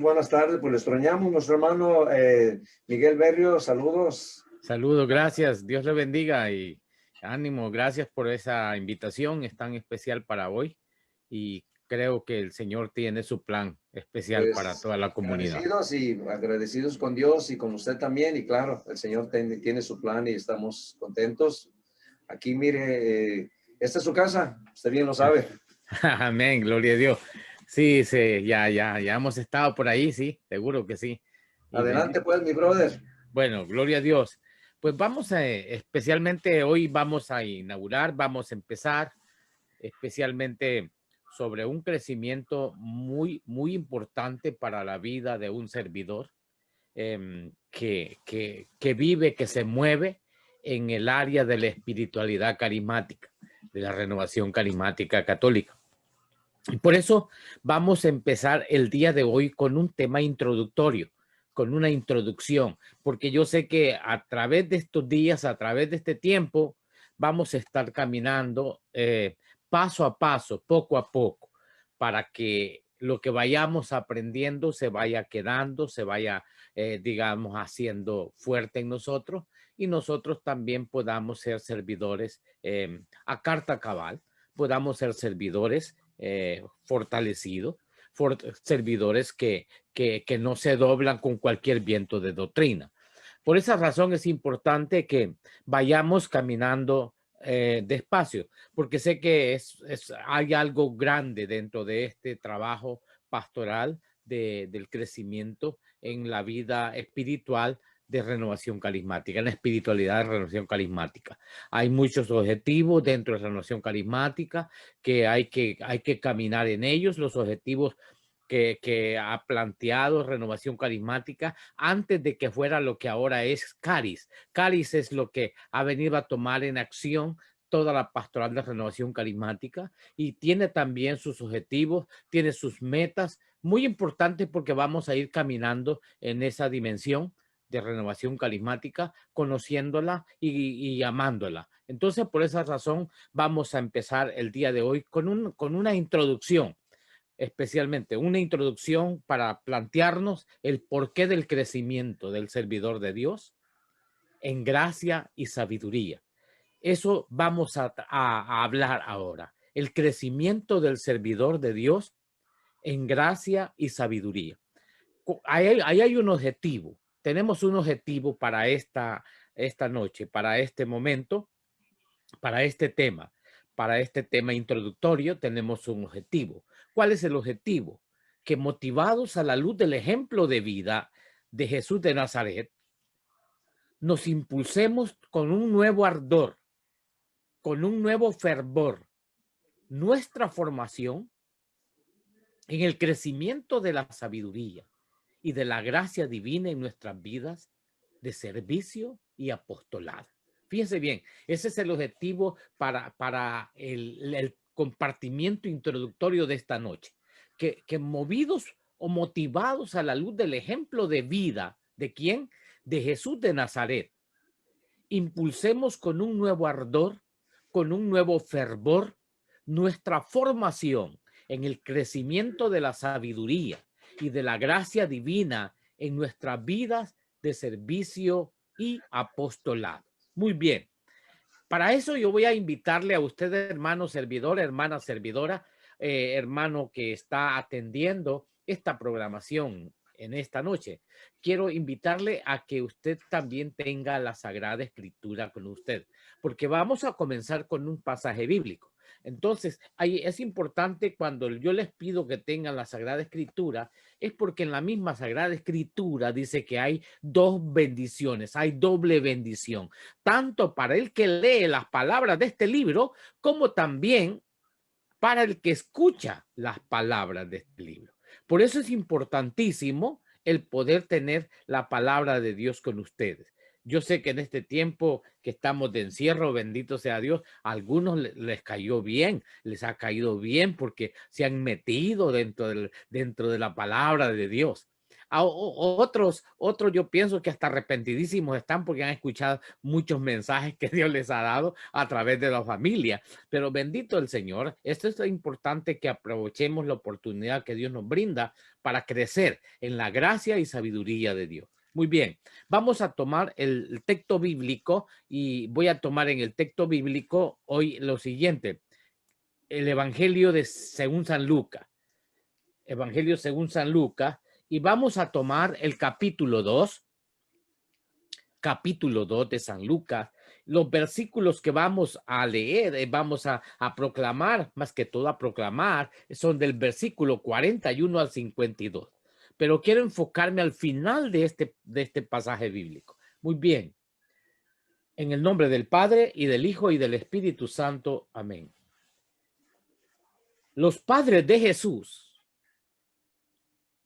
Buenas tardes, pues le extrañamos, nuestro hermano Miguel Berrio, saludos. Saludos, gracias, Dios le bendiga y ánimo, gracias por esa invitación, es tan especial para hoy y creo que el Señor tiene su plan especial para Pues toda la comunidad. agradecidos con Dios y con usted también, y claro, el Señor tiene su plan y estamos contentos. Aquí, mire, esta es su casa, usted bien lo sabe. Amén, gloria a Dios. Sí, sí, ya hemos estado por ahí, sí, seguro que sí. Y Adelante pues, mi brother. bueno, gloria a Dios. Pues vamos a, especialmente hoy vamos a inaugurar, vamos a empezar especialmente sobre un crecimiento muy importante para la vida de un servidor que vive, que se mueve en el área de la espiritualidad carismática, de la renovación carismática católica. Y por eso vamos a empezar el día de hoy con un tema introductorio, con una introducción, porque yo sé que a través de estos días, a través de este tiempo, vamos a estar caminando paso a paso, poco a poco, para que lo que vayamos aprendiendo se vaya quedando, se vaya, digamos, haciendo fuerte en nosotros y nosotros también podamos ser servidores a carta cabal, podamos ser servidores fortalecidos, servidores que no se doblan con cualquier viento de doctrina. Por esa razón es importante que vayamos caminando despacio, porque sé que hay algo grande dentro de este trabajo pastoral del crecimiento en la vida espiritual de renovación carismática, en la espiritualidad de renovación carismática. Hay muchos objetivos dentro de renovación carismática que hay que caminar en ellos, los objetivos que ha planteado Renovación Carismática antes de que fuera lo que ahora es Caris. Caris es lo que ha venido a tomar en acción toda la pastoral de Renovación Carismática y tiene también sus objetivos, tiene sus metas, muy importantes porque vamos a ir caminando en esa dimensión de renovación carismática, conociéndola y amándola. Entonces, por esa razón, vamos a empezar el día de hoy con una introducción, especialmente una introducción para plantearnos el porqué del crecimiento del servidor de Dios en gracia y sabiduría. Eso vamos a hablar ahora, el crecimiento del servidor de Dios en gracia y sabiduría. Ahí hay un objetivo, tenemos un objetivo para esta noche, para este momento, para este tema introductorio tenemos un objetivo. ¿Cuál es el objetivo? Que motivados a la luz del ejemplo de vida de Jesús de Nazaret, nos impulsemos con un nuevo ardor, con un nuevo fervor, nuestra formación en el crecimiento de la sabiduría y de la gracia divina en nuestras vidas de servicio y apostolado. Fíjense bien, ese es el objetivo para el compartimiento introductorio de esta noche, que movidos o motivados a la luz del ejemplo de vida, ¿de quién? De Jesús de Nazaret, impulsemos con un nuevo ardor, con un nuevo fervor, nuestra formación en el crecimiento de la sabiduría y de la gracia divina en nuestras vidas de servicio y apostolado. Muy bien. Para eso yo voy a invitarle a usted, hermano servidor, hermana servidora, hermano que está atendiendo esta programación en esta noche. Quiero invitarle a que usted también tenga la Sagrada Escritura con usted, porque vamos a comenzar con un pasaje bíblico. Entonces, ahí es importante cuando yo les pido que tengan la Sagrada Escritura, es porque en la misma Sagrada Escritura dice que hay dos bendiciones, hay doble bendición, tanto para el que lee las palabras de este libro, como también para el que escucha las palabras de este libro. Por eso es importantísimo el poder tener la palabra de Dios con ustedes. Yo sé que en este tiempo que estamos de encierro, bendito sea Dios, a algunos les cayó bien, les ha caído bien porque se han metido dentro de la palabra de Dios. Otros yo pienso que hasta arrepentidísimos están porque han escuchado muchos mensajes que Dios les ha dado a través de la familia. Pero bendito el Señor, esto es lo importante, que aprovechemos la oportunidad que Dios nos brinda para crecer en la gracia y sabiduría de Dios. Muy bien, vamos a tomar el texto bíblico y voy a tomar en el texto bíblico hoy lo siguiente. El Evangelio según San Lucas. Evangelio según San Lucas. Y vamos a tomar el capítulo 2 de San Lucas. Los versículos que vamos a leer, vamos a proclamar, más que todo a proclamar, son del versículo 41 al 52. Pero quiero enfocarme al final de este pasaje bíblico. Muy bien. En el nombre del Padre, y del Hijo, y del Espíritu Santo. Amén. Los padres de Jesús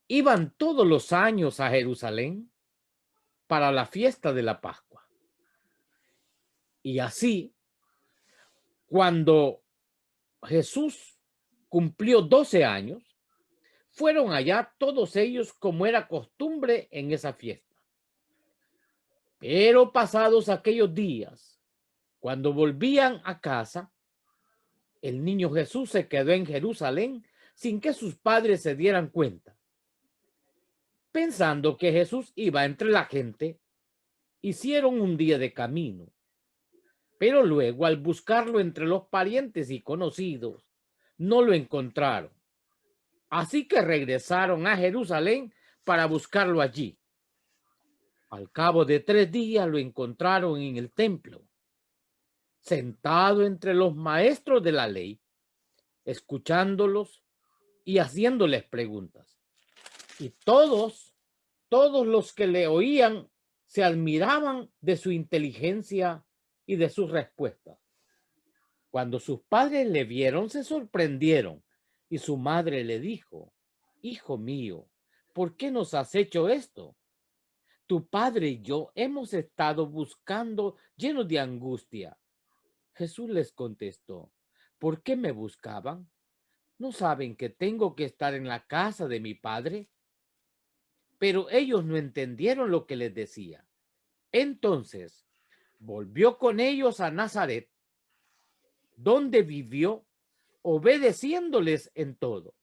iban todos los años a Jerusalén para la fiesta de la Pascua. Y así, cuando Jesús cumplió 12 años, fueron allá todos ellos como era costumbre en esa fiesta. Pero pasados aquellos días, cuando volvían a casa, el niño Jesús se quedó en Jerusalén sin que sus padres se dieran cuenta. Pensando que Jesús iba entre la gente, hicieron un día de camino. Pero luego, al buscarlo entre los parientes y conocidos, no lo encontraron. Así que regresaron a Jerusalén para buscarlo allí. Al cabo de 3 días lo encontraron en el templo, sentado entre los maestros de la ley, escuchándolos y haciéndoles preguntas. Y todos los que le oían se admiraban de su inteligencia y de sus respuestas. Cuando sus padres le vieron, se sorprendieron, y su madre le dijo: Hijo mío, ¿por qué nos has hecho esto? Tu padre y yo hemos estado buscando llenos de angustia. Jesús les contestó: ¿por qué me buscaban? ¿No saben que tengo que estar en la casa de mi padre? Pero ellos no entendieron lo que les decía. Entonces volvió con ellos a Nazaret, donde vivió, obedeciéndoles en todo.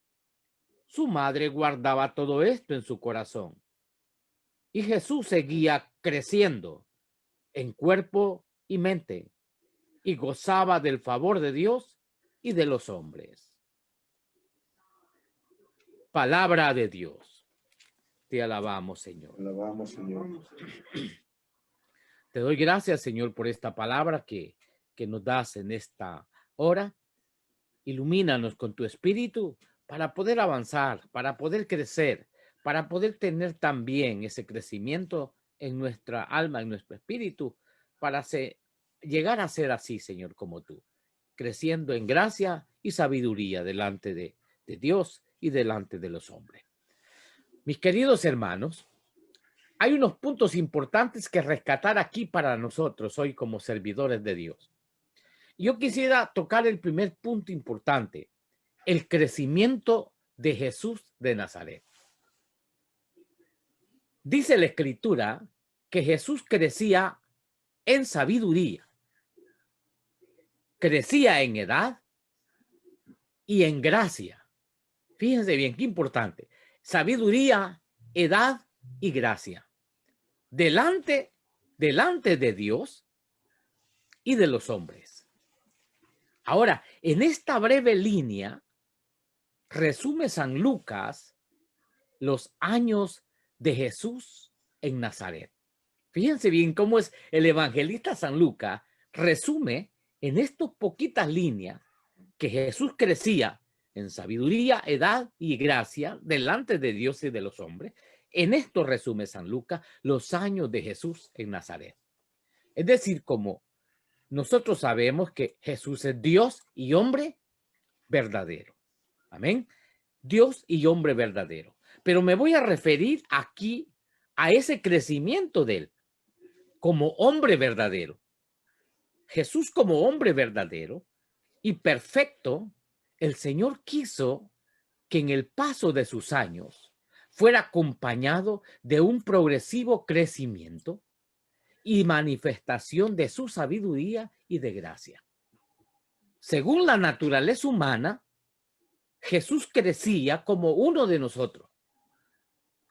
Su madre guardaba todo esto en su corazón. Y Jesús seguía creciendo en cuerpo y mente, y gozaba del favor de Dios y de los hombres. Palabra de Dios. Te alabamos, Señor. Te alabamos, Señor. Te doy gracias, Señor, por esta palabra que nos das en esta hora. Ilumínanos con tu espíritu para poder avanzar, para poder crecer, para poder tener también ese crecimiento en nuestra alma, en nuestro espíritu, para llegar a ser así, Señor, como tú, creciendo en gracia y sabiduría delante de Dios y delante de los hombres. Mis queridos hermanos, hay unos puntos importantes que rescatar aquí para nosotros hoy como servidores de Dios. Yo quisiera tocar el primer punto importante, el crecimiento de Jesús de Nazaret. Dice la Escritura que Jesús crecía en sabiduría, crecía en edad y en gracia. Fíjense bien, qué importante. Sabiduría, edad y gracia. Delante de Dios y de los hombres. Ahora, en esta breve línea, resume San Lucas los años de Jesús en Nazaret. Fíjense bien cómo es el evangelista San Lucas, resume en estas poquitas líneas que Jesús crecía en sabiduría, edad y gracia delante de Dios y de los hombres. En esto resume San Lucas los años de Jesús en Nazaret. Es decir, como nosotros sabemos que Jesús es Dios y hombre verdadero. Amén. Dios y hombre verdadero. Pero me voy a referir aquí a ese crecimiento de él como hombre verdadero. Jesús como hombre verdadero y perfecto, el Señor quiso que en el paso de sus años fuera acompañado de un progresivo crecimiento y manifestación de su sabiduría y de gracia. Según la naturaleza humana, Jesús crecía como uno de nosotros,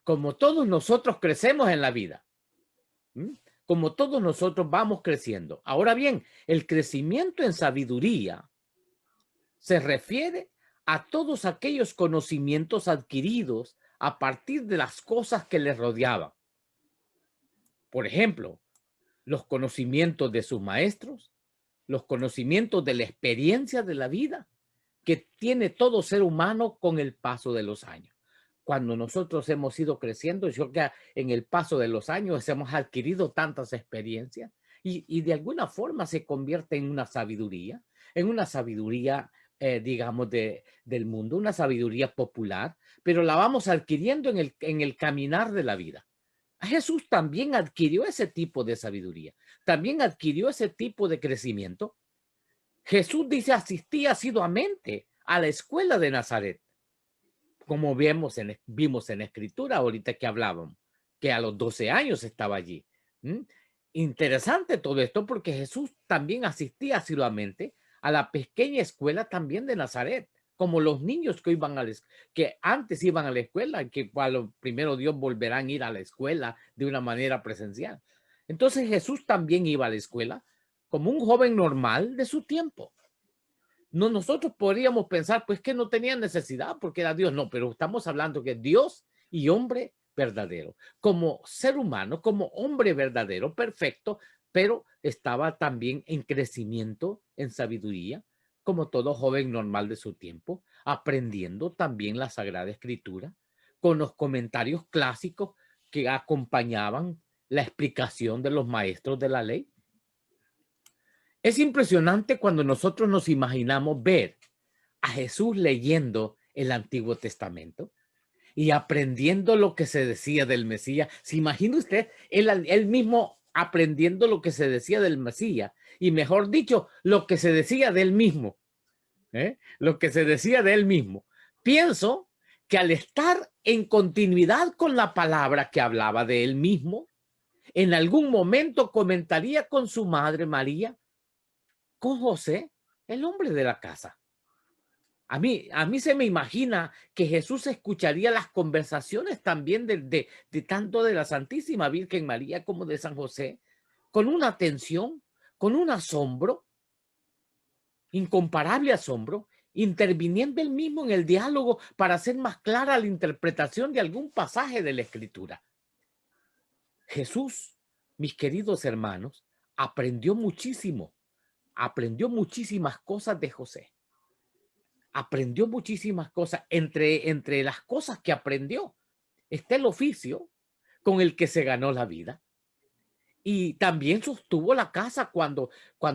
como todos nosotros crecemos en la vida. Como todos nosotros vamos creciendo. Ahora bien, el crecimiento en sabiduría se refiere a todos aquellos conocimientos adquiridos a partir de las cosas que les rodeaban. Por ejemplo, los conocimientos de sus maestros, los conocimientos de la experiencia de la vida que tiene todo ser humano con el paso de los años. Cuando nosotros hemos ido creciendo, yo creo que en el paso de los años hemos adquirido tantas experiencias y de alguna forma se convierte en una sabiduría, digamos, del mundo, una sabiduría popular, pero la vamos adquiriendo en el caminar de la vida. Jesús también adquirió ese tipo de sabiduría, también adquirió ese tipo de crecimiento. Jesús dice, asistía asiduamente a la escuela de Nazaret, como vimos en la escritura ahorita que hablábamos, que a los 12 años estaba allí. Interesante todo esto porque Jesús también asistía asiduamente a la pequeña escuela también de Nazaret, como los niños que antes iban a la escuela, que a lo primero Dios volverán a ir a la escuela de una manera presencial. Entonces Jesús también iba a la escuela como un joven normal de su tiempo. No, nosotros podríamos pensar, pues que no tenía necesidad porque era Dios. No, pero estamos hablando que Dios y hombre verdadero, como ser humano, como hombre verdadero, perfecto, pero estaba también en crecimiento, en sabiduría, como todo joven normal de su tiempo, aprendiendo también la Sagrada Escritura, con los comentarios clásicos que acompañaban la explicación de los maestros de la ley. Es impresionante cuando nosotros nos imaginamos ver a Jesús leyendo el Antiguo Testamento y aprendiendo lo que se decía del Mesías. ¿Se imagina usted él mismo aprendiendo lo que se decía del Mesías? Y mejor dicho, lo que se decía de él mismo. Lo que se decía de él mismo. Pienso que al estar en continuidad con la palabra que hablaba de él mismo, en algún momento comentaría con su madre María, con José, el hombre de la casa. A mí se me imagina que Jesús escucharía las conversaciones también de tanto de la Santísima Virgen María como de San José, con una atención, con un asombro, incomparable asombro, interviniendo él mismo en el diálogo para hacer más clara la interpretación de algún pasaje de la Escritura. Jesús, mis queridos hermanos, aprendió muchísimo. Aprendió muchísimas cosas de José. Aprendió muchísimas cosas. Entre las cosas que aprendió está el oficio con el que se ganó la vida. Y también sostuvo la casa cuando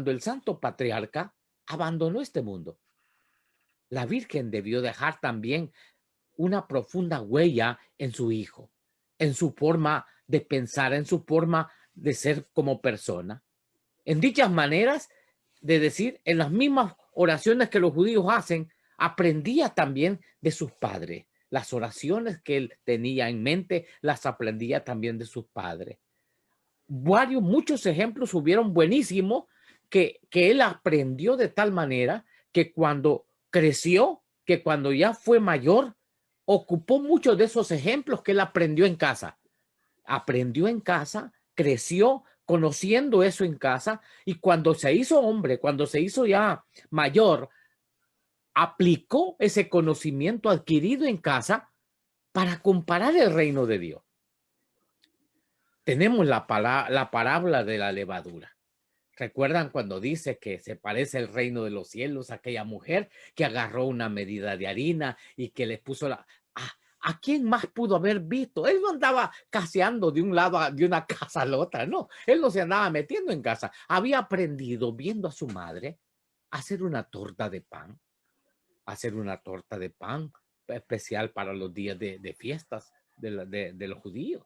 el santo patriarca abandonó este mundo. La Virgen debió dejar también una profunda huella en su hijo, en su forma de pensar, en su forma de ser como persona. En dichas maneras de decir, en las mismas oraciones que los judíos hacen, aprendía también de sus padres. Las oraciones que él tenía en mente las aprendía también de sus padres. Muchos ejemplos hubieron buenísimos que él aprendió de tal manera que cuando creció, que cuando ya fue mayor, ocupó muchos de esos ejemplos que él aprendió en casa. Aprendió en casa, creció conociendo eso en casa y cuando se hizo hombre, cuando se hizo ya mayor, aplicó ese conocimiento adquirido en casa para comparar el reino de Dios. Tenemos la parábola de la levadura. ¿Recuerdan cuando dice que se parece el reino de los cielos a aquella mujer que agarró una medida de harina y que le puso ¿A quién más pudo haber visto? Él no andaba caseando de un lado de una casa a la otra, no. Él no se andaba metiendo en casa. Había aprendido viendo a su madre hacer una torta de pan. Hacer una torta de pan especial para los días de fiestas de los judíos.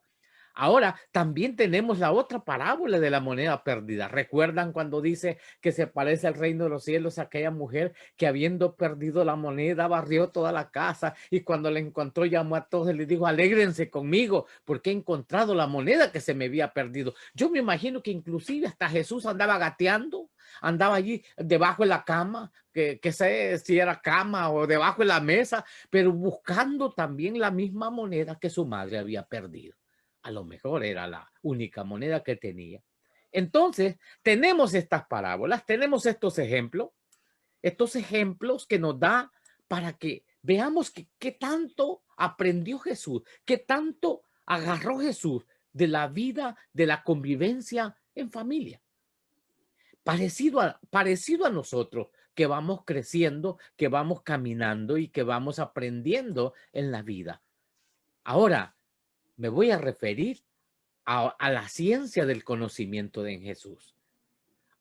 Ahora, también tenemos la otra parábola de la moneda perdida. ¿Recuerdan cuando dice que se parece al reino de los cielos a aquella mujer que habiendo perdido la moneda barrió toda la casa y cuando la encontró llamó a todos y les dijo, alégrense conmigo porque he encontrado la moneda que se me había perdido? Yo me imagino que inclusive hasta Jesús andaba gateando, andaba allí debajo de la cama, que sé si era cama o debajo de la mesa, pero buscando también la misma moneda que su madre había perdido. A lo mejor era la única moneda que tenía. Entonces, tenemos estas parábolas, tenemos estos ejemplos que nos da para que veamos qué tanto aprendió Jesús, qué tanto agarró Jesús de la vida, de la convivencia en familia. Parecido a nosotros, que vamos creciendo, que vamos caminando y que vamos aprendiendo en la vida. Ahora, me voy a referir a la ciencia del conocimiento de Jesús.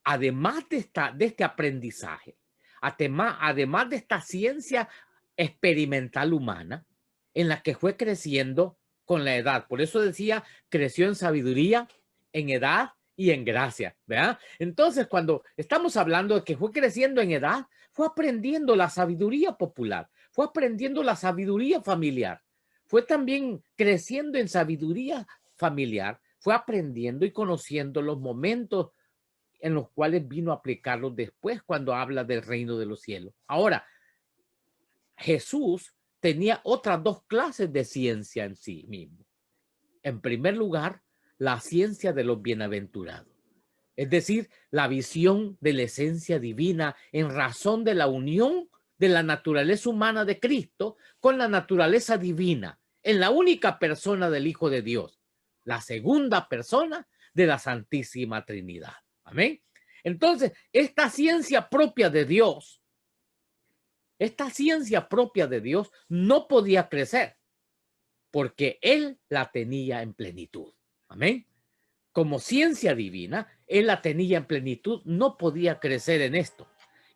Además de este aprendizaje, además de esta ciencia experimental humana en la que fue creciendo con la edad. Por eso decía, creció en sabiduría, en edad y en gracia, ¿verdad? Entonces, cuando estamos hablando de que fue creciendo en edad, fue aprendiendo la sabiduría popular, fue aprendiendo la sabiduría familiar, fue también creciendo en sabiduría familiar, fue aprendiendo y conociendo los momentos en los cuales vino a aplicarlos después cuando habla del reino de los cielos. Ahora, Jesús tenía otras dos clases de ciencia en sí mismo. En primer lugar, la ciencia de los bienaventurados, es decir, la visión de la esencia divina en razón de la unión de la naturaleza humana de Cristo con la naturaleza divina en la única persona del Hijo de Dios, la segunda persona de la Santísima Trinidad. Amén. Entonces, esta ciencia propia de Dios no podía crecer porque Él la tenía en plenitud. Amén. Como ciencia divina, Él la tenía en plenitud, no podía crecer en esto.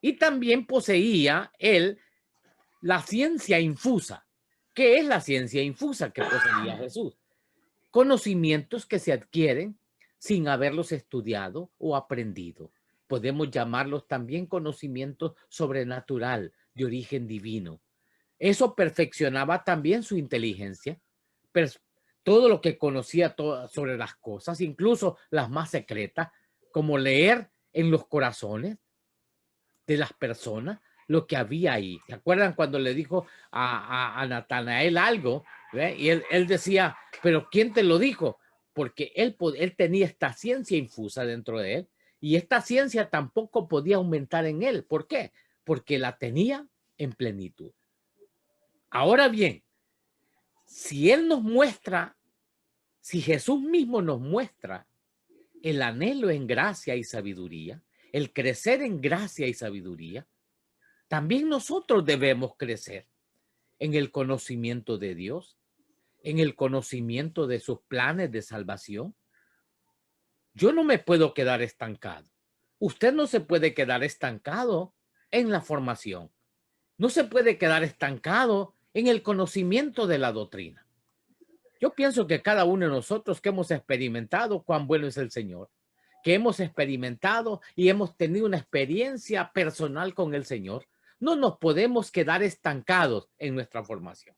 Y también poseía Él la ciencia infusa. ¿Qué es la ciencia infusa que poseía Jesús? Conocimientos que se adquieren sin haberlos estudiado o aprendido. Podemos llamarlos también conocimientos sobrenatural, de origen divino. Eso perfeccionaba también su inteligencia, todo lo que conocía sobre las cosas, incluso las más secretas, como leer en los corazones de las personas lo que había ahí. ¿Se acuerdan cuando le dijo a Natanael algo? ¿Ve? Y él decía, pero ¿quién te lo dijo? Porque él tenía esta ciencia infusa dentro de él y esta ciencia tampoco podía aumentar en él. ¿Por qué? Porque la tenía en plenitud. Ahora bien, si Jesús mismo nos muestra el anhelo en gracia y sabiduría, el crecer en gracia y sabiduría, también nosotros debemos crecer en el conocimiento de Dios, en el conocimiento de sus planes de salvación. Yo no me puedo quedar estancado. Usted no se puede quedar estancado en la formación. No se puede quedar estancado en el conocimiento de la doctrina. Yo pienso que cada uno de nosotros que hemos experimentado cuán bueno es el Señor, que hemos experimentado y hemos tenido una experiencia personal con el Señor, no nos podemos quedar estancados en nuestra formación.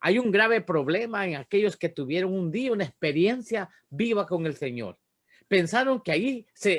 Hay un grave problema en aquellos que tuvieron un día una experiencia viva con el Señor. Pensaron que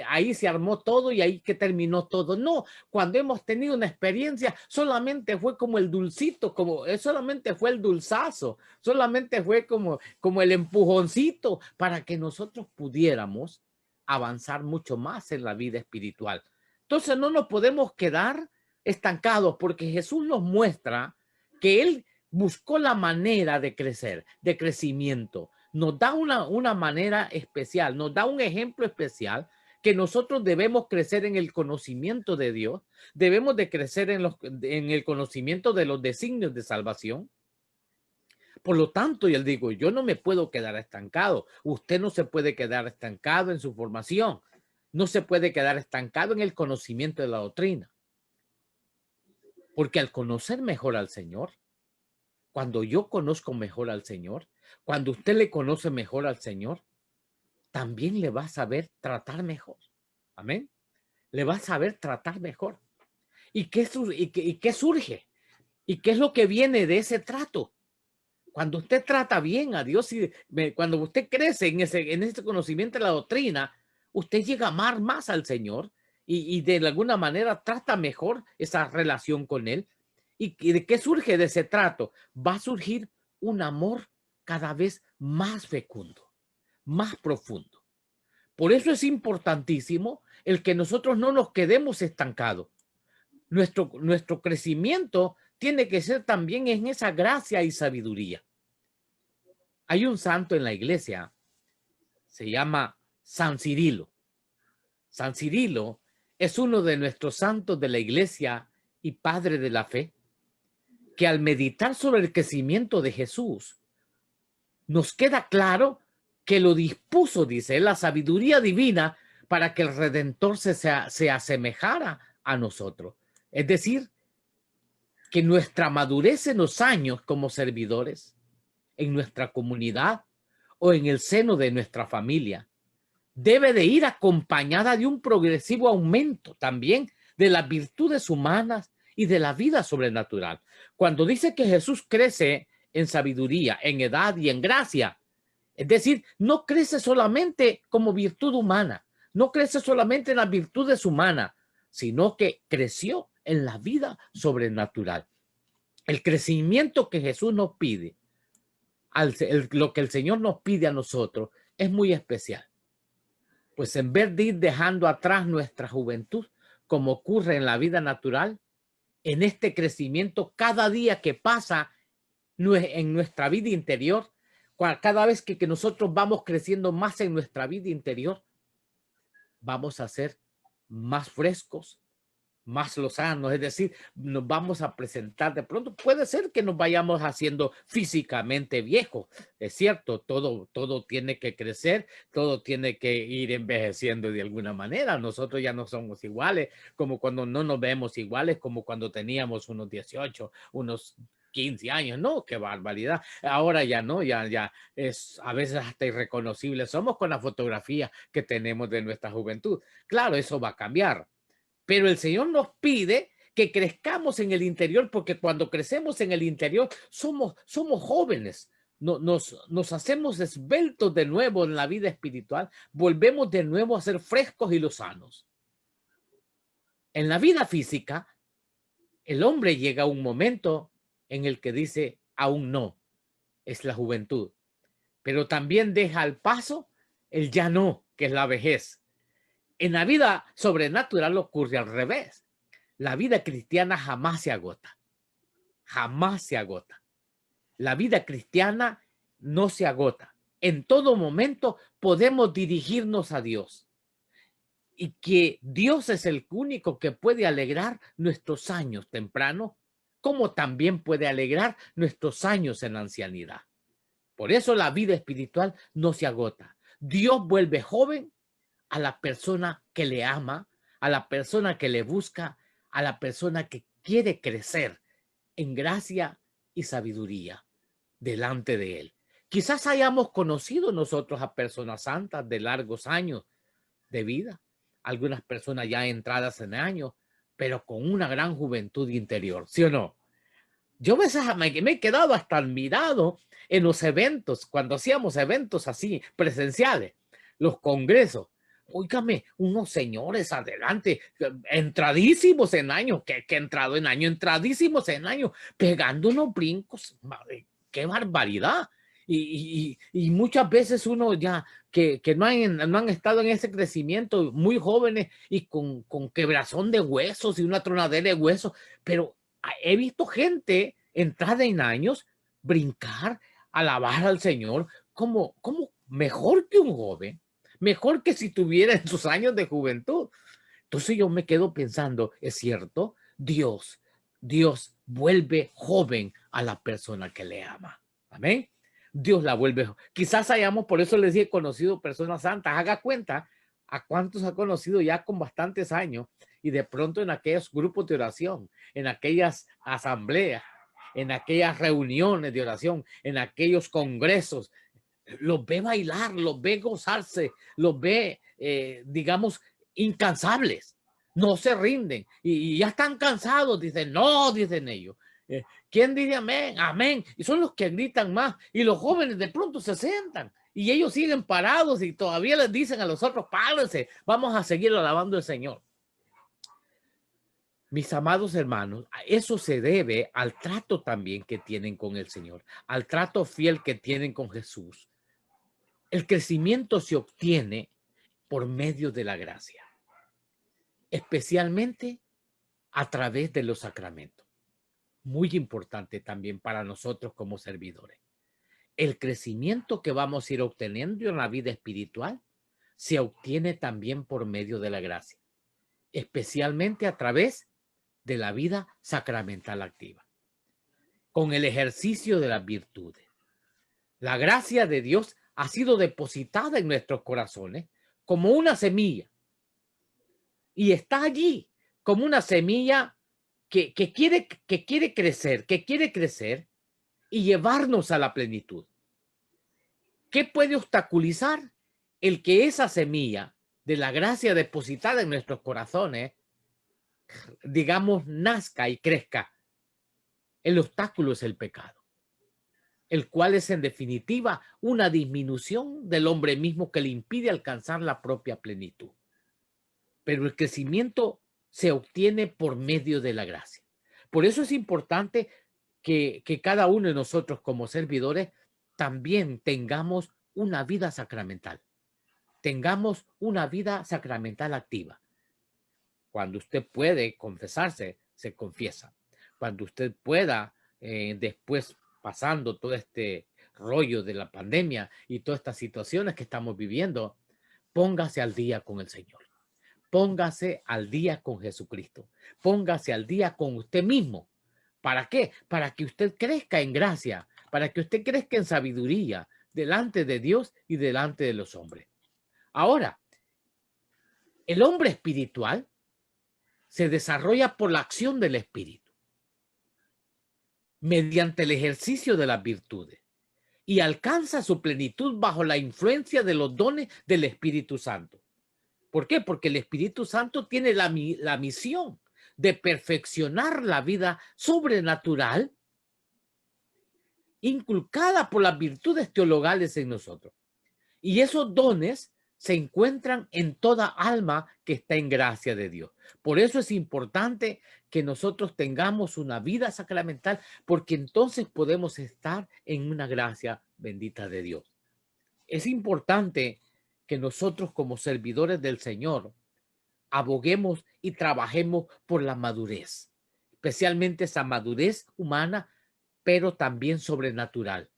ahí se armó todo y ahí que terminó todo. No, cuando hemos tenido una experiencia solamente fue como el dulcito, solamente fue el dulzazo, solamente fue como el empujoncito para que nosotros pudiéramos avanzar mucho más en la vida espiritual. Entonces no nos podemos quedar estancados porque Jesús nos muestra que Él buscó la manera de crecer, de crecimiento. Nos da una manera especial, nos da un ejemplo especial que nosotros debemos crecer en el conocimiento de Dios, debemos de crecer en el conocimiento de los designios de salvación. Por lo tanto, yo digo, yo no me puedo quedar estancado. Usted no se puede quedar estancado en su formación. No se puede quedar estancado en el conocimiento de la doctrina. Porque al conocer mejor al Señor, cuando yo conozco mejor al Señor, Cuando usted le conoce mejor al Señor, también le va a saber tratar mejor. Amén. Le va a saber tratar mejor. ¿Y qué surge? ¿Y qué es lo que viene de ese trato? Cuando usted trata bien a Dios y cuando usted crece en ese conocimiento de la doctrina, usted llega a amar más al Señor y de alguna manera trata mejor esa relación con Él. ¿Y de qué surge de ese trato? Va a surgir un amor cada vez más fecundo, más profundo. Por eso es importantísimo el que nosotros no nos quedemos estancados. Nuestro crecimiento tiene que ser también en esa gracia y sabiduría. Hay un santo en la iglesia, se llama San Cirilo. San Cirilo es uno de nuestros santos de la iglesia y padre de la fe, que al meditar sobre el crecimiento de Jesús, nos queda claro que lo dispuso, dice, la sabiduría divina para que el Redentor se asemejara a nosotros. Es decir, que nuestra madurez en los años como servidores, en nuestra comunidad o en el seno de nuestra familia, debe de ir acompañada de un progresivo aumento también de las virtudes humanas y de la vida sobrenatural. Cuando dice que Jesús crece en sabiduría, en edad y en gracia, es decir, no crece solamente como virtud humana, no crece solamente en las virtudes humanas, sino que creció en la vida sobrenatural. El crecimiento que Jesús nos pide, lo que el Señor nos pide a nosotros, es muy especial. Pues en vez de ir dejando atrás nuestra juventud, como ocurre en la vida natural, en este crecimiento cada día que pasa en nuestra vida interior, cada vez que nosotros vamos creciendo más en nuestra vida interior, vamos a ser más frescos, más lozanos, es decir, nos vamos a presentar de pronto. Puede ser que nos vayamos haciendo físicamente viejos, es cierto, todo tiene que crecer, todo tiene que ir envejeciendo de alguna manera. Nosotros ya no somos iguales, como cuando no nos vemos iguales, como cuando teníamos unos 18, unos 15 años, no, qué barbaridad. Ahora ya no, ya es a veces hasta irreconocible. Somos con la fotografía que tenemos de nuestra juventud. Claro, eso va a cambiar. Pero el Señor nos pide que crezcamos en el interior, porque cuando crecemos en el interior somos jóvenes, nos hacemos esbeltos de nuevo en la vida espiritual, volvemos de nuevo a ser frescos y lozanos. En la vida física, el hombre llega a un momento en el que dice, aún no, es la juventud, pero también deja al paso el ya no, que es la vejez. En la vida sobrenatural ocurre al revés. La vida cristiana jamás se agota. Jamás se agota. La vida cristiana no se agota. En todo momento podemos dirigirnos a Dios. Y que Dios es el único que puede alegrar nuestros años tempranos, como también puede alegrar nuestros años en la ancianidad. Por eso la vida espiritual no se agota. Dios vuelve joven a la persona que le ama, a la persona que le busca, a la persona que quiere crecer en gracia y sabiduría delante de Él. Quizás hayamos conocido nosotros a personas santas de largos años de vida, algunas personas ya entradas en años, pero con una gran juventud interior, ¿sí o no? Yo me he quedado hasta admirado en los eventos, cuando hacíamos eventos así presenciales, los congresos. Óigame, unos señores adelante, entradísimos en años, que entrado en año, entradísimos en años, pegando unos brincos. Madre, qué barbaridad. Y muchas veces uno ya que no han estado en ese crecimiento, muy jóvenes y con quebrazón de huesos y una tronadera de huesos, pero he visto gente entrada en años brincar, alabar al Señor como mejor que un joven, mejor que si tuviera en sus años de juventud. Entonces yo me quedo pensando, es cierto, Dios vuelve joven a la persona que le ama. Amén. Dios la vuelve. Quizás hayamos, por eso les he conocido personas santas. Haga cuenta a cuántos ha conocido ya con bastantes años y de pronto en aquellos grupos de oración, en aquellas asambleas, en aquellas reuniones de oración, en aquellos congresos, los ve bailar, los ve gozarse, los ve, digamos, incansables. No se rinden y ya están cansados. Dicen, no, dicen ellos. ¿Quién dice amén? Amén. Y son los que gritan más. Y los jóvenes de pronto se sientan y ellos siguen parados y todavía les dicen a los otros, párense, vamos a seguir alabando al Señor. Mis amados hermanos, eso se debe al trato también que tienen con el Señor, al trato fiel que tienen con Jesús. El crecimiento se obtiene por medio de la gracia, especialmente a través de los sacramentos. Muy importante también para nosotros como servidores. El crecimiento que vamos a ir obteniendo en la vida espiritual se obtiene también por medio de la gracia, especialmente a través de la vida sacramental activa, con el ejercicio de las virtudes. La gracia de Dios ha sido depositada en nuestros corazones como una semilla y está allí como una semilla que quiere crecer y llevarnos a la plenitud. ¿Qué puede obstaculizar el que esa semilla de la gracia depositada en nuestros corazones, digamos, nazca y crezca? El obstáculo es el pecado, el cual es en definitiva una disminución del hombre mismo que le impide alcanzar la propia plenitud. Pero el crecimiento se obtiene por medio de la gracia. Por eso es importante que cada uno de nosotros como servidores también tengamos una vida sacramental. Tengamos una vida sacramental activa. Cuando usted puede confesarse, se confiesa. Cuando usted pueda, después pasando todo este rollo de la pandemia y todas estas situaciones que estamos viviendo, póngase al día con el Señor. Póngase al día con Jesucristo. Póngase al día con usted mismo. ¿Para qué? Para que usted crezca en gracia, para que usted crezca en sabiduría delante de Dios y delante de los hombres. Ahora, el hombre espiritual se desarrolla por la acción del Espíritu, mediante el ejercicio de las virtudes, y alcanza su plenitud bajo la influencia de los dones del Espíritu Santo. ¿Por qué? Porque el Espíritu Santo tiene la misión de perfeccionar la vida sobrenatural inculcada por las virtudes teologales en nosotros. Y esos dones se encuentran en toda alma que está en gracia de Dios. Por eso es importante que nosotros tengamos una vida sacramental, porque entonces podemos estar en una gracia bendita de Dios. Es importante que nosotros como servidores del Señor aboguemos y trabajemos por la madurez, especialmente esa madurez humana, pero también sobrenatural,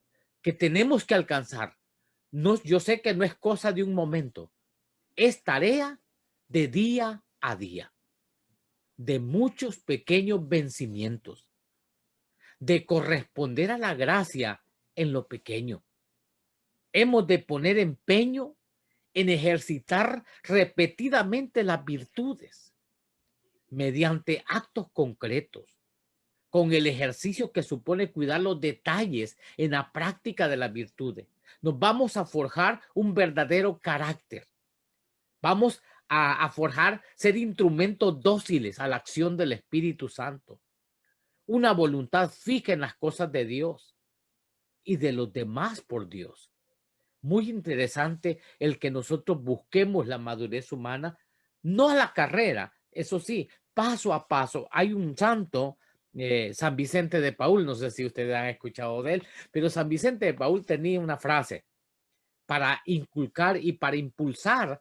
que tenemos que alcanzar. No, yo sé que no es cosa de un momento, es tarea de día a día, de muchos pequeños vencimientos, de corresponder a la gracia en lo pequeño. Hemos de poner empeño en ejercitar repetidamente las virtudes mediante actos concretos, con el ejercicio que supone cuidar los detalles en la práctica de las virtudes. Nos vamos a forjar un verdadero carácter. Vamos a forjar, ser instrumentos dóciles a la acción del Espíritu Santo. Una voluntad fija en las cosas de Dios y de los demás por Dios. Muy interesante el que nosotros busquemos la madurez humana, no a la carrera, eso sí, paso a paso. Hay un santo, San Vicente de Paúl, no sé si ustedes han escuchado de él, pero San Vicente de Paúl tenía una frase para inculcar y para impulsar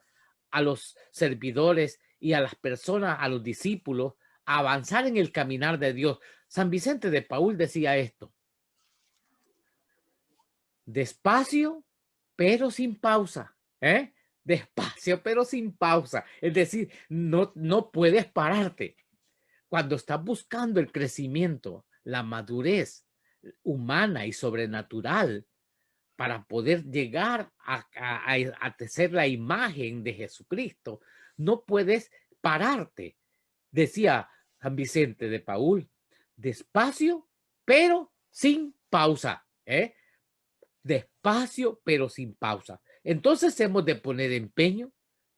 a los servidores y a las personas, a los discípulos, a avanzar en el caminar de Dios. San Vicente de Paúl decía esto: despacio, pero sin pausa, despacio, pero sin pausa. Es decir, no puedes pararte. Cuando estás buscando el crecimiento, la madurez humana y sobrenatural para poder llegar a ser la imagen de Jesucristo, no puedes pararte. Decía San Vicente de Paúl, despacio, pero sin pausa, ¿eh? Despacio, pero sin pausa. Entonces hemos de poner empeño,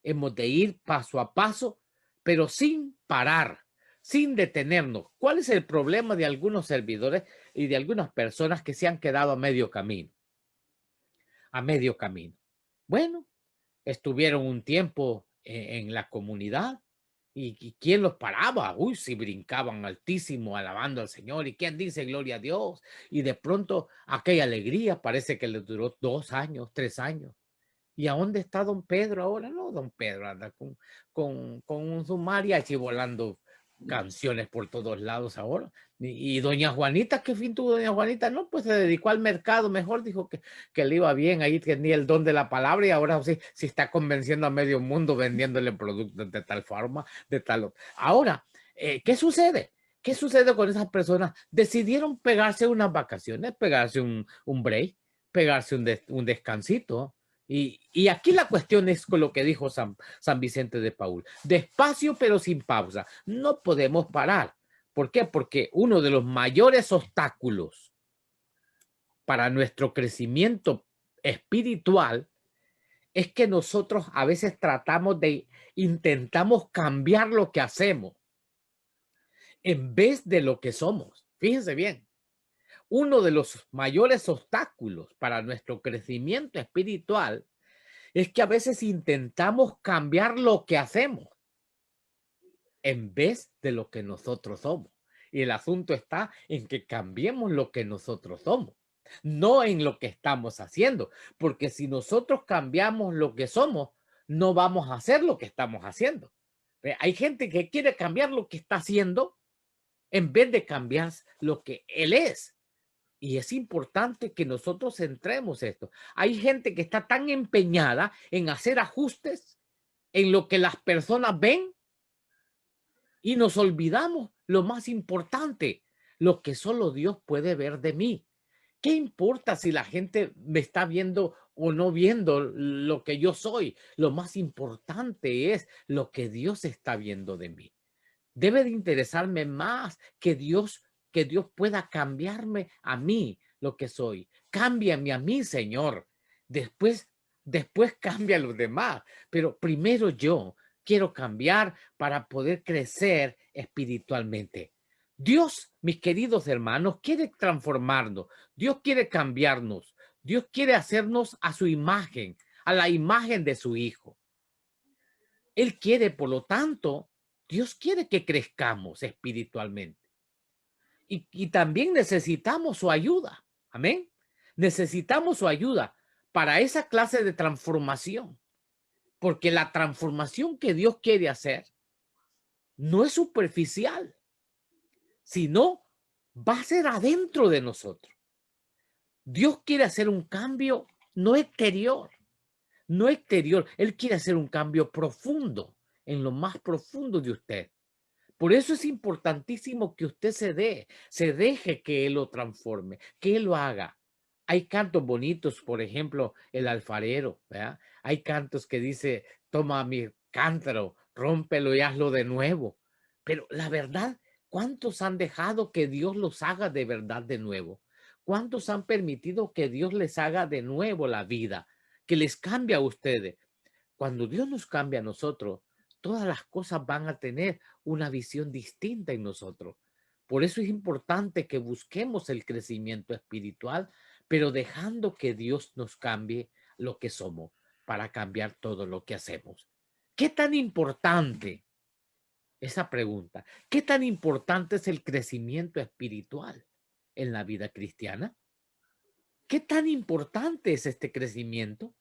hemos de ir paso a paso, pero sin parar, sin detenernos. ¿Cuál es el problema de algunos servidores y de algunas personas que se han quedado a medio camino? A medio camino. Bueno, estuvieron un tiempo en la comunidad y ¿quién los paraba? Uy, si brincaban altísimo alabando al Señor. ¿Y quién dice gloria a Dios? Y de pronto aquella alegría parece que les duró 2 años, 3 años. ¿Y a dónde está don Pedro ahora? No, don Pedro anda con su mariachi volando canciones por todos lados ahora. Y doña Juanita, ¿qué fin tuvo doña Juanita? No, pues se dedicó al mercado, mejor dijo que le iba bien, ahí tenía el don de la palabra y ahora sí está convenciendo a medio mundo vendiéndole productos de tal forma, de tal otra. Ahora, ¿qué sucede? ¿Qué sucede con esas personas? Decidieron pegarse unas vacaciones, pegarse un break, pegarse un descansito. Y aquí la cuestión es con lo que dijo San Vicente de Paúl. Despacio pero sin pausa. No podemos parar. ¿Por qué? Porque uno de los mayores obstáculos para nuestro crecimiento espiritual es que nosotros a veces intentamos cambiar lo que hacemos en vez de lo que somos. Fíjense bien. Uno de los mayores obstáculos para nuestro crecimiento espiritual es que a veces intentamos cambiar lo que hacemos en vez de lo que nosotros somos. Y el asunto está en que cambiemos lo que nosotros somos, no en lo que estamos haciendo. Porque si nosotros cambiamos lo que somos, no vamos a hacer lo que estamos haciendo. Hay gente que quiere cambiar lo que está haciendo en vez de cambiar lo que él es. Y es importante que nosotros centremos esto. Hay gente que está tan empeñada en hacer ajustes en lo que las personas ven y nos olvidamos lo más importante, lo que solo Dios puede ver de mí. ¿Qué importa si la gente me está viendo o no viendo lo que yo soy? Lo más importante es lo que Dios está viendo de mí. Debe de interesarme más que Dios pueda cambiarme a mí lo que soy. Cámbiame a mí, Señor. Después cambia a los demás. Pero primero yo quiero cambiar para poder crecer espiritualmente. Dios, mis queridos hermanos, quiere transformarnos. Dios quiere cambiarnos. Dios quiere hacernos a su imagen, a la imagen de su Hijo. Él quiere, por lo tanto, Dios quiere que crezcamos espiritualmente. Y también necesitamos su ayuda. Amén. Necesitamos su ayuda para esa clase de transformación. Porque la transformación que Dios quiere hacer no es superficial, sino va a ser adentro de nosotros. Dios quiere hacer un cambio no exterior, no exterior. Él quiere hacer un cambio profundo, en lo más profundo de usted. Por eso es importantísimo que usted se deje que Él lo transforme, que Él lo haga. Hay cantos bonitos, por ejemplo, el alfarero, ¿verdad? Hay cantos que dice, toma mi cántaro, rómpelo y hazlo de nuevo. Pero la verdad, ¿cuántos han dejado que Dios los haga de verdad de nuevo? ¿Cuántos han permitido que Dios les haga de nuevo la vida, que les cambie a ustedes? Cuando Dios nos cambia a nosotros, todas las cosas van a tener una visión distinta en nosotros. Por eso es importante que busquemos el crecimiento espiritual, pero dejando que Dios nos cambie lo que somos para cambiar todo lo que hacemos. ¿Qué tan importante? Esa pregunta. ¿Qué tan importante es el crecimiento espiritual en la vida cristiana? ¿Qué tan importante es este crecimiento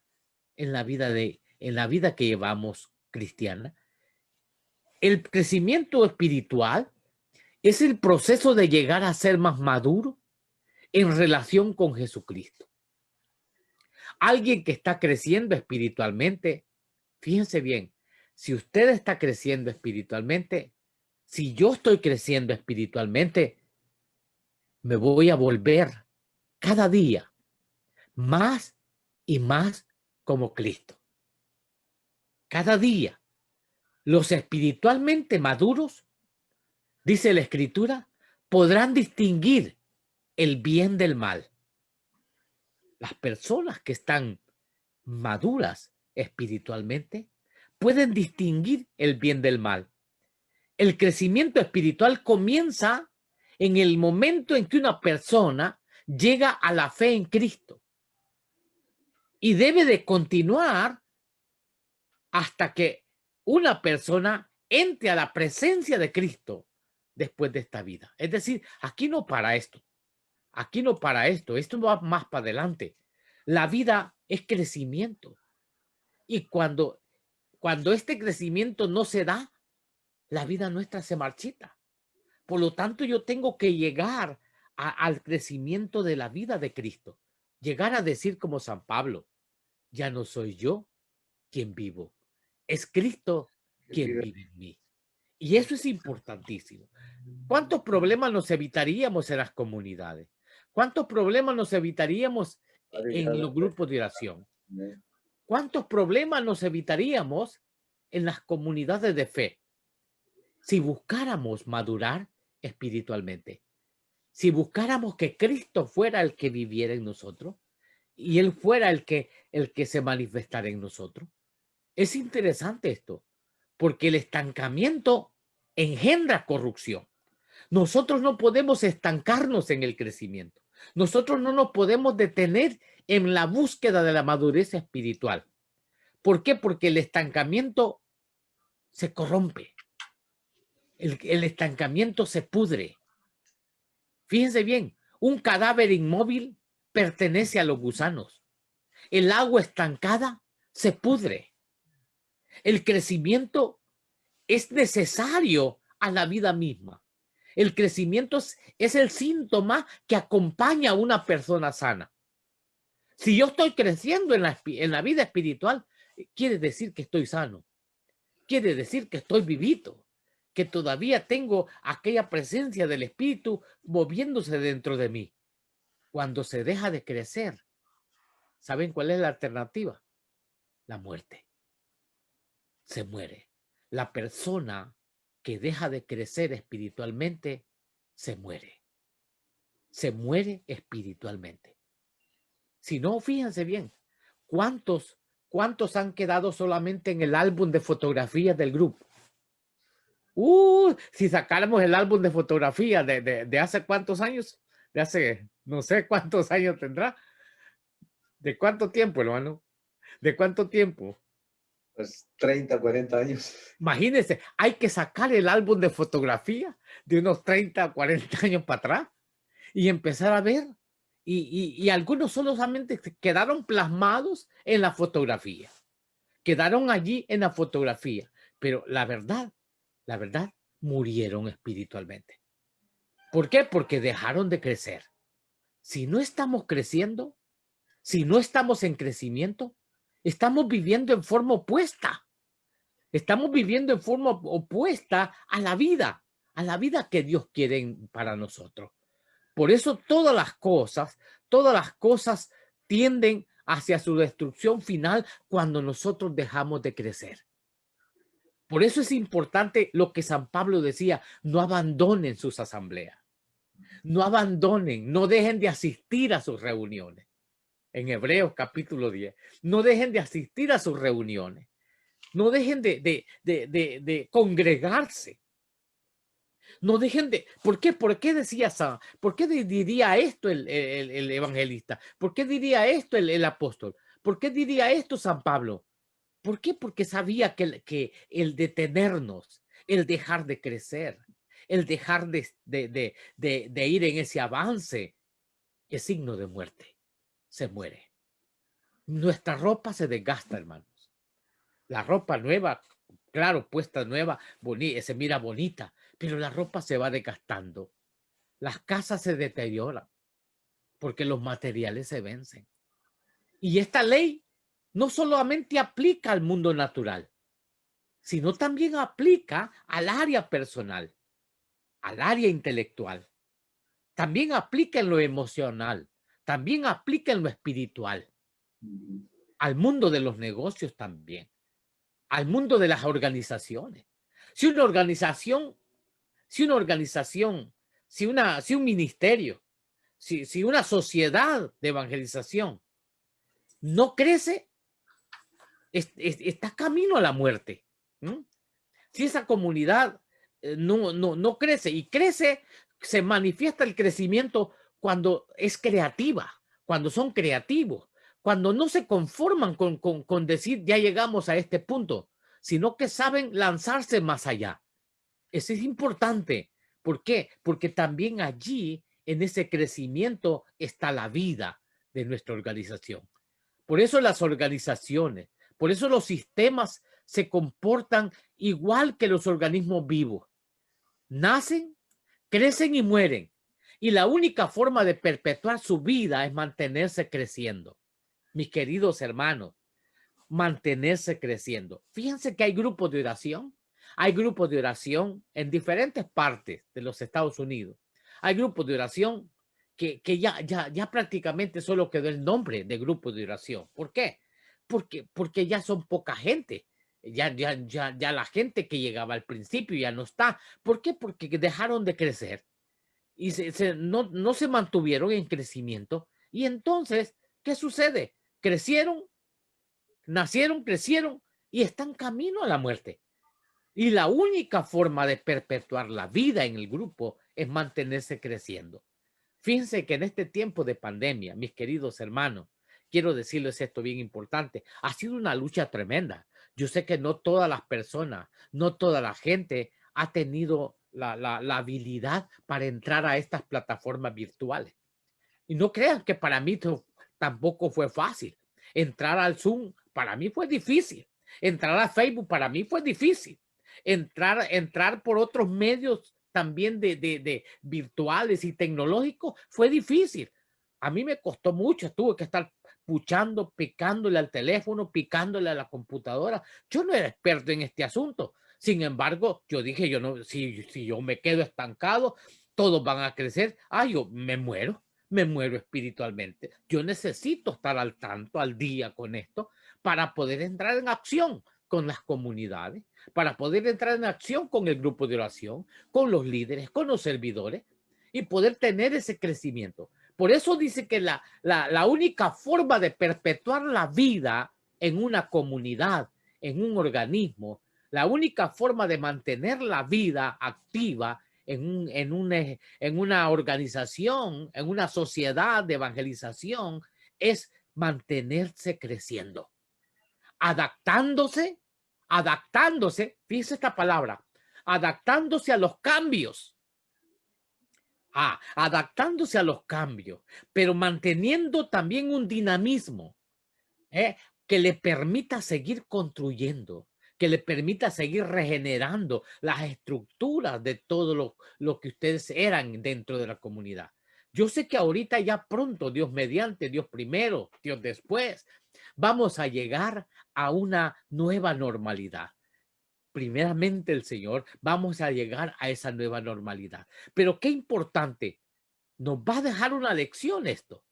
en la vida que llevamos cristiana? El crecimiento espiritual es el proceso de llegar a ser más maduro en relación con Jesucristo. Alguien que está creciendo espiritualmente, fíjense bien, si usted está creciendo espiritualmente, si yo estoy creciendo espiritualmente, me voy a volver cada día más y más como Cristo. Cada día. Los espiritualmente maduros, dice la Escritura, podrán distinguir el bien del mal. Las personas que están maduras espiritualmente pueden distinguir el bien del mal. El crecimiento espiritual comienza en el momento en que una persona llega a la fe en Cristo y debe de continuar hasta que una persona entre a la presencia de Cristo después de esta vida. Es decir, aquí no para esto. Aquí no para esto. Esto va más para adelante. La vida es crecimiento. Y cuando este crecimiento no se da, la vida nuestra se marchita. Por lo tanto, yo tengo que llegar al crecimiento de la vida de Cristo. Llegar a decir como San Pablo, ya no soy yo quien vivo, es Cristo quien vive en mí. Y eso es importantísimo. ¿Cuántos problemas nos evitaríamos en las comunidades? ¿Cuántos problemas nos evitaríamos en los grupos de oración? ¿Cuántos problemas nos evitaríamos en las comunidades de fe si buscáramos madurar espiritualmente? Si buscáramos que Cristo fuera el que viviera en nosotros y Él fuera el que se manifestara en nosotros. Es interesante esto, porque el estancamiento engendra corrupción. Nosotros no podemos estancarnos en el crecimiento. Nosotros no nos podemos detener en la búsqueda de la madurez espiritual. ¿Por qué? Porque el estancamiento se corrompe. El estancamiento se pudre. Fíjense bien, un cadáver inmóvil pertenece a los gusanos. El agua estancada se pudre. El crecimiento es necesario a la vida misma. El crecimiento es el síntoma que acompaña a una persona sana. Si yo estoy creciendo en la vida espiritual, quiere decir que estoy sano. Quiere decir que estoy vivito, que todavía tengo aquella presencia del Espíritu moviéndose dentro de mí. Cuando se deja de crecer, ¿saben cuál es la alternativa? La muerte. Se muere. La persona que deja de crecer espiritualmente se muere. Se muere espiritualmente. Si no, fíjense bien, ¿cuántos han quedado solamente en el álbum de fotografías del grupo? Si sacáramos el álbum de fotografías de hace cuántos años, de hace no sé cuántos años tendrá. ¿De cuánto tiempo, hermano? ¿De cuánto tiempo? Pues 30, 40 años. Imagínense, hay que sacar el álbum de fotografía de unos 30, 40 años para atrás y empezar a ver. Y algunos solamente quedaron plasmados en la fotografía. Quedaron allí en la fotografía. Pero la verdad, murieron espiritualmente. ¿Por qué? Porque dejaron de crecer. Si no estamos creciendo, si no estamos en crecimiento, estamos viviendo en forma opuesta. Estamos viviendo en forma opuesta a la vida que Dios quiere para nosotros. Por eso todas las cosas tienden hacia su destrucción final cuando nosotros dejamos de crecer. Por eso es importante lo que San Pablo decía, no abandonen sus asambleas. No abandonen, no dejen de asistir a sus reuniones. En Hebreos capítulo 10, no dejen de asistir a sus reuniones. No dejen de congregarse. No dejen de... ¿Por qué? ¿Por qué decía San? ¿Por qué diría esto el evangelista? ¿Por qué diría esto el apóstol? ¿Por qué diría esto San Pablo? ¿Por qué? Porque sabía que el detenernos, el dejar de crecer, el dejar de ir en ese avance es signo de muerte. Se muere. Nuestra ropa se desgasta, hermanos. La ropa nueva, claro, puesta nueva, se mira bonita, pero la ropa se va desgastando. Las casas se deterioran porque los materiales se vencen. Y esta ley no solamente aplica al mundo natural, sino también aplica al área personal, al área intelectual. También aplica en lo emocional, también aplica en lo espiritual, al mundo de los negocios también, al mundo de las organizaciones. Si un ministerio, si una sociedad de evangelización no crece, está camino a la muerte. ¿Mm? Si esa comunidad no crece y crece, se manifiesta el crecimiento cuando es creativa, cuando son creativos, cuando no se conforman con decir ya llegamos a este punto, sino que saben lanzarse más allá. Eso es importante. ¿Por qué? Porque también allí, en ese crecimiento, está la vida de nuestra organización. Por eso las organizaciones, por eso los sistemas se comportan igual que los organismos vivos. Nacen, crecen y mueren. Y la única forma de perpetuar su vida es mantenerse creciendo. Mis queridos hermanos, mantenerse creciendo. Fíjense que hay grupos de oración. Hay grupos de oración en diferentes partes de los Estados Unidos. Hay grupos de oración que ya prácticamente solo quedó el nombre de grupo de oración. ¿Por qué? Porque ya son poca gente. Ya la gente que llegaba al principio ya no está. ¿Por qué? Porque dejaron de crecer y no se mantuvieron en crecimiento. Y entonces, ¿qué sucede? Crecieron, nacieron, crecieron y están camino a la muerte. Y la única forma de perpetuar la vida en el grupo es mantenerse creciendo. Fíjense que en este tiempo de pandemia, mis queridos hermanos, quiero decirles esto bien importante, ha sido una lucha tremenda. Yo sé que no todas las personas, no toda la gente ha tenido la habilidad para entrar a estas plataformas virtuales. Y no crean que para mí tampoco fue fácil. Entrar al Zoom para mí fue difícil. Entrar a Facebook para mí fue difícil. Entrar por otros medios también de virtuales y tecnológicos fue difícil. A mí me costó mucho. Tuve que estar puchando, picándole al teléfono, picándole a la computadora. Yo no era experto en este asunto. Sin embargo, yo dije, yo no, si yo me quedo estancado, todos van a crecer. Yo me muero espiritualmente. Yo necesito estar al tanto, al día con esto, para poder entrar en acción con las comunidades, para poder entrar en acción con el grupo de oración, con los líderes, con los servidores y poder tener ese crecimiento. Por eso dice que la única forma de perpetuar la vida en una comunidad, en un organismo, la única forma de mantener la vida activa en una organización, en una sociedad de evangelización, es mantenerse creciendo, adaptándose, fíjese esta palabra, adaptándose a los cambios. Adaptándose a los cambios, pero manteniendo también un dinamismo que le permita seguir construyendo, que le permita seguir regenerando las estructuras de todo lo que ustedes eran dentro de la comunidad. Yo sé que ahorita ya pronto, Dios mediante, Dios primero, Dios después, vamos a llegar a una nueva normalidad. Primeramente el Señor, vamos a llegar a esa nueva normalidad. Pero qué importante, nos va a dejar una lección esto.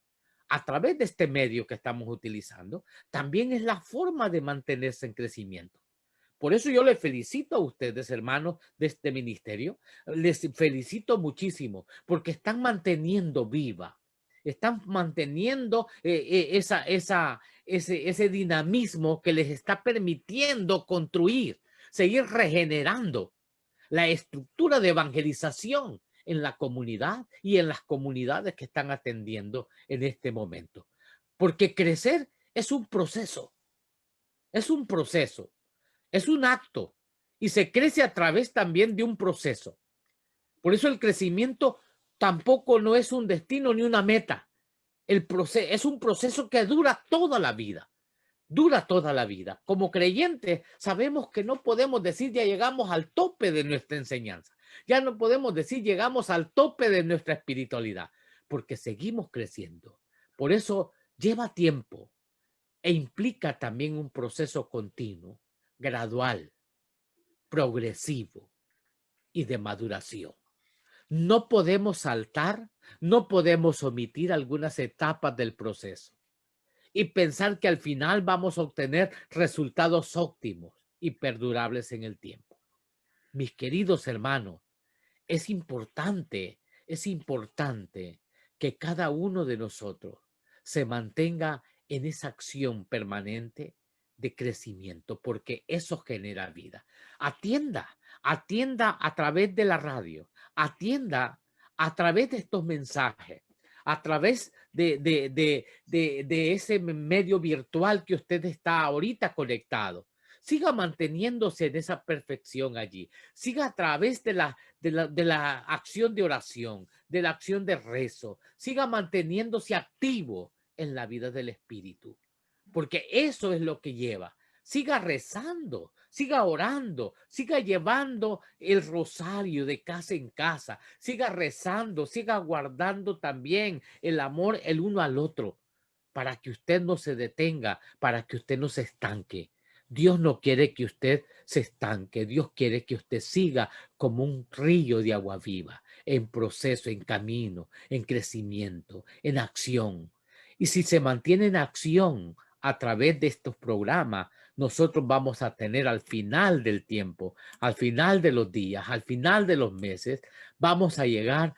A través de este medio que estamos utilizando, también es la forma de mantenerse en crecimiento. Por eso yo les felicito a ustedes, hermanos de este ministerio, les felicito muchísimo, porque están manteniendo viva, están manteniendo ese dinamismo que les está permitiendo construir, seguir regenerando la estructura de evangelización en la comunidad y en las comunidades que están atendiendo en este momento. Porque crecer es un proceso, es un proceso, es un acto y se crece a través también de un proceso. Por eso el crecimiento tampoco no es un destino ni una meta. Es un proceso que dura toda la vida. Dura toda la vida. Como creyentes sabemos que no podemos decir ya llegamos al tope de nuestra enseñanza. Ya no podemos decir llegamos al tope de nuestra espiritualidad, porque seguimos creciendo. Por eso lleva tiempo e implica también un proceso continuo, gradual, progresivo y de maduración. No podemos saltar, no podemos omitir algunas etapas del proceso y pensar que al final vamos a obtener resultados óptimos y perdurables en el tiempo. Mis queridos hermanos, es importante que cada uno de nosotros se mantenga en esa acción permanente de crecimiento, porque eso genera vida. Atienda a través de la radio, atienda a través de estos mensajes, a través de ese medio virtual que usted está ahorita conectado. Siga manteniéndose en esa perfección allí. Siga a través de la acción de oración, de la acción de rezo. Siga manteniéndose activo en la vida del Espíritu, porque eso es lo que lleva. Siga rezando, siga orando, siga llevando el rosario de casa en casa, siga rezando, siga guardando también el amor el uno al otro, para que usted no se detenga, para que usted no se estanque. Dios no quiere que usted se estanque, Dios quiere que usted siga como un río de agua viva, en proceso, en camino, en crecimiento, en acción. Y si se mantiene en acción a través de estos programas, nosotros vamos a tener al final del tiempo, al final de los días, al final de los meses, vamos a llegar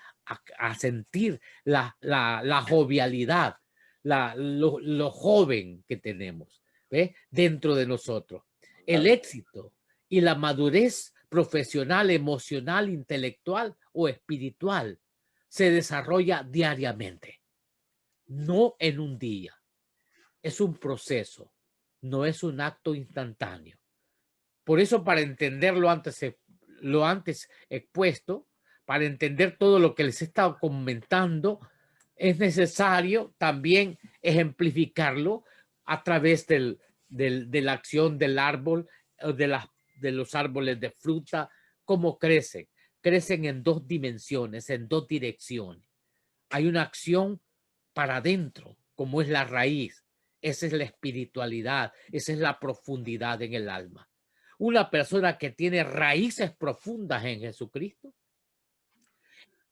a sentir la jovialidad, lo joven que tenemos, ¿ve? Dentro de nosotros. El éxito y la madurez profesional, emocional, intelectual o espiritual se desarrolla diariamente, no en un día. Es un proceso, no es un acto instantáneo. Por eso, para entender lo antes expuesto, para entender todo lo que les he estado comentando, es necesario también ejemplificarlo a través de la acción del árbol, de los árboles de fruta, cómo crecen. Crecen en dos dimensiones, en dos direcciones. Hay una acción para adentro, como es la raíz. Esa es la espiritualidad, esa es la profundidad en el alma. Una persona que tiene raíces profundas en Jesucristo,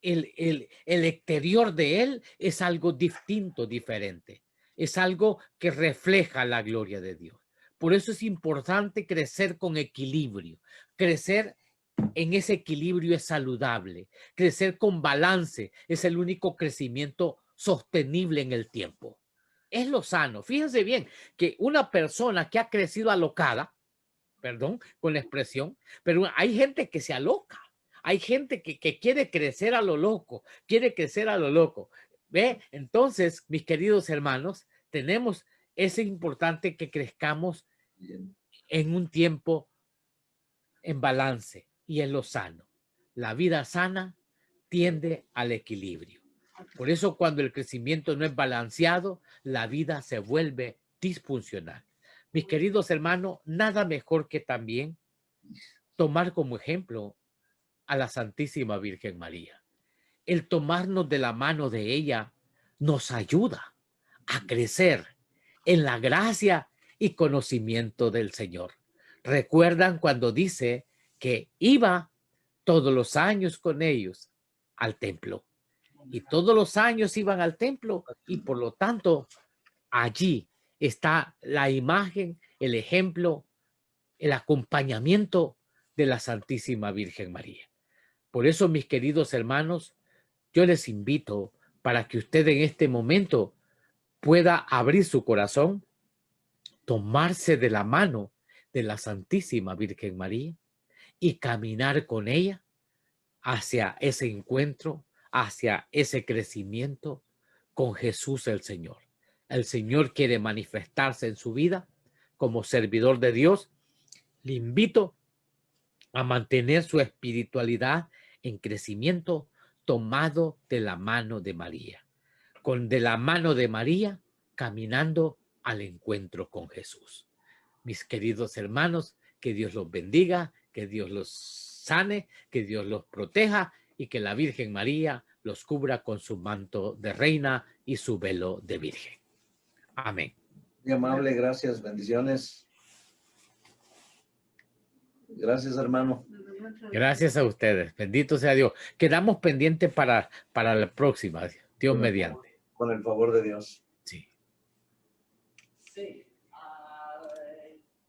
el exterior de él es algo distinto, diferente. Es algo que refleja la gloria de Dios. Por eso es importante crecer con equilibrio. Crecer en ese equilibrio es saludable. Crecer con balance es el único crecimiento sostenible en el tiempo. Es lo sano. Fíjense bien que una persona que ha crecido alocada, perdón con la expresión, pero hay gente que se aloca. Hay gente que quiere crecer a lo loco, quiere crecer a lo loco. ¿Ve? Entonces, mis queridos hermanos, es importante que crezcamos en un tiempo en balance y en lo sano. La vida sana tiende al equilibrio. Por eso, cuando el crecimiento no es balanceado, la vida se vuelve disfuncional. Mis queridos hermanos, nada mejor que también tomar como ejemplo a la Santísima Virgen María. El tomarnos de la mano de ella nos ayuda a crecer en la gracia y conocimiento del Señor. ¿Recuerdan cuando dice que iba todos los años con ellos al templo? Y todos los años iban al templo y por lo tanto allí está la imagen, el ejemplo, el acompañamiento de la Santísima Virgen María. Por eso, mis queridos hermanos, yo les invito para que usted en este momento pueda abrir su corazón, tomarse de la mano de la Santísima Virgen María y caminar con ella hacia ese encuentro, hacia ese crecimiento con Jesús el Señor. El Señor quiere manifestarse en su vida como servidor de Dios. Le invito a mantener su espiritualidad en crecimiento tomado de la mano de María. De la mano de María, caminando al encuentro con Jesús. Mis queridos hermanos, que Dios los bendiga, que Dios los sane, que Dios los proteja y que la Virgen María los cubra con su manto de reina y su velo de virgen. Amén. Muy amable, gracias, bendiciones. Gracias, hermano. Gracias a ustedes. Bendito sea Dios. Quedamos pendientes para la próxima. Dios mediante. Con el favor de Dios. Sí. Sí.